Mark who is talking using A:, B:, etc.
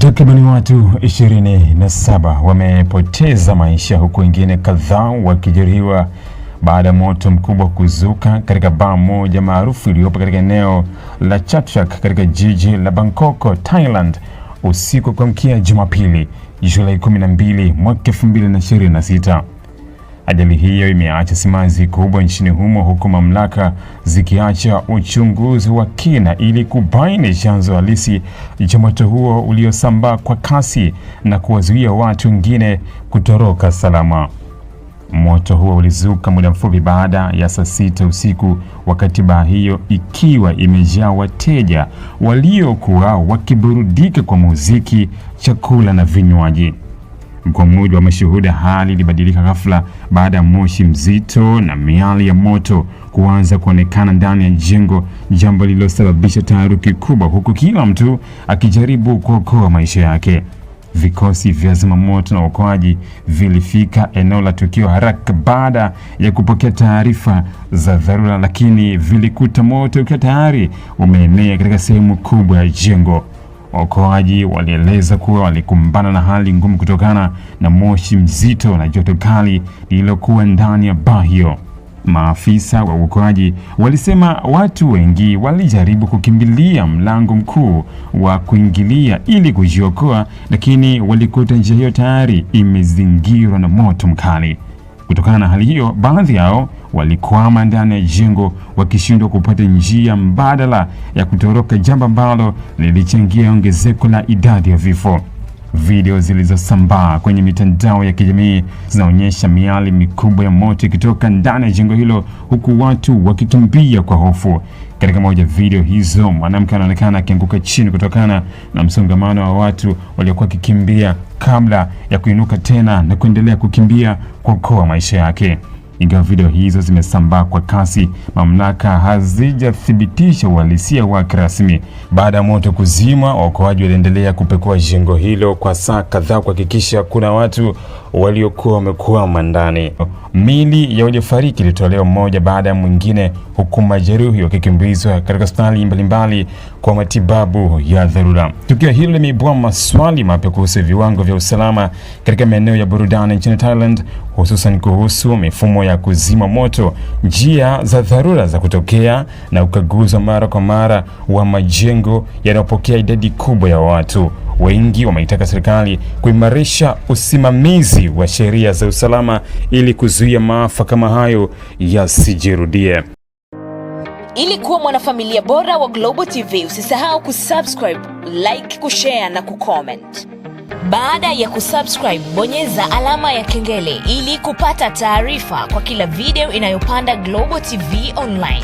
A: Takriban watu 27 wamepoteza maisha huku wengine kadhaa wakijeruhiwa baada ya moto mkubwa kuzuka katika baa moja maarufu iliyopo katika eneo la Chatuchak katika jiji la Bangkok, Thailand, usiku kuamkia Jumapili, Julai 12 mwaka 2026. Ajali hiyo imeacha simanzi kubwa nchini humo, huku mamlaka zikiacha uchunguzi wa kina ili kubaini chanzo halisi cha moto huo uliosambaa kwa kasi na kuwazuia watu wengine kutoroka salama. Moto huo ulizuka muda mfupi baada ya saa 6 usiku, wakati baa hiyo ikiwa imejaa wateja waliokuwa wakiburudika kwa muziki, chakula na vinywaji. Kwa mujibu wa mashuhuda, hali ilibadilika ghafla baada ya moshi mzito na miale ya moto kuanza kuonekana ndani ya jengo, jambo lililosababisha taharuki kubwa, huku kila mtu akijaribu kuokoa maisha yake. Vikosi vya zimamoto na uokoaji vilifika eneo la tukio haraka baada ya kupokea taarifa za dharura, lakini vilikuta moto ukiwa tayari umeenea katika sehemu kubwa ya jengo. Waokoaji walieleza kuwa walikumbana na hali ngumu kutokana na moshi mzito na joto kali lililokuwa ndani ya baa hiyo. Maafisa wa uokoaji walisema watu wengi walijaribu kukimbilia mlango mkuu wa kuingilia ili kujiokoa, lakini walikuta njia hiyo tayari imezingirwa na moto mkali. Kutokana na hali hiyo, baadhi yao walikwama ndani ya jengo wakishindwa kupata njia mbadala ya kutoroka, jambo ambalo lilichangia ongezeko la idadi ya vifo. Video zilizosambaa kwenye mitandao ya kijamii zinaonyesha miali mikubwa ya moto ikitoka ndani ya jengo hilo, huku watu wakikimbia kwa hofu. Katika moja video hizo, mwanamke anaonekana akianguka chini kutokana na msongamano wa watu waliokuwa wakikimbia kabla ya kuinuka tena na kuendelea kukimbia kuokoa maisha yake. Ingawa video hizo zimesambaa kwa kasi, mamlaka hazijathibitisha uhalisia wake rasmi. Baada ya moto kuzima, waokoaji waliendelea kupekua jengo hilo kwa saa kadhaa kuhakikisha kuna watu waliokuwa wamekwama ndani. Miili ya waliofariki ilitolewa mmoja baada ya mwingine, huku majeruhi wakikimbizwa katika hospitali mbalimbali kwa matibabu ya dharura. Tukio hilo limeibua maswali mapya kuhusu viwango vya usalama katika maeneo ya burudani nchini Thailand, hususan kuhusu mifumo ya kuzima moto, njia za dharura za kutokea na ukaguzi wa mara kwa mara wa majengo yanayopokea idadi kubwa ya watu. Wengi wameitaka serikali kuimarisha usimamizi wa sheria za usalama ili kuzuia maafa kama hayo yasijirudie.
B: Ili kuwa mwanafamilia bora wa Global TV, usisahau kusubscribe, like, kushare na kucomment. Baada ya kusubscribe, bonyeza alama ya kengele ili kupata taarifa kwa kila video inayopanda Global TV Online.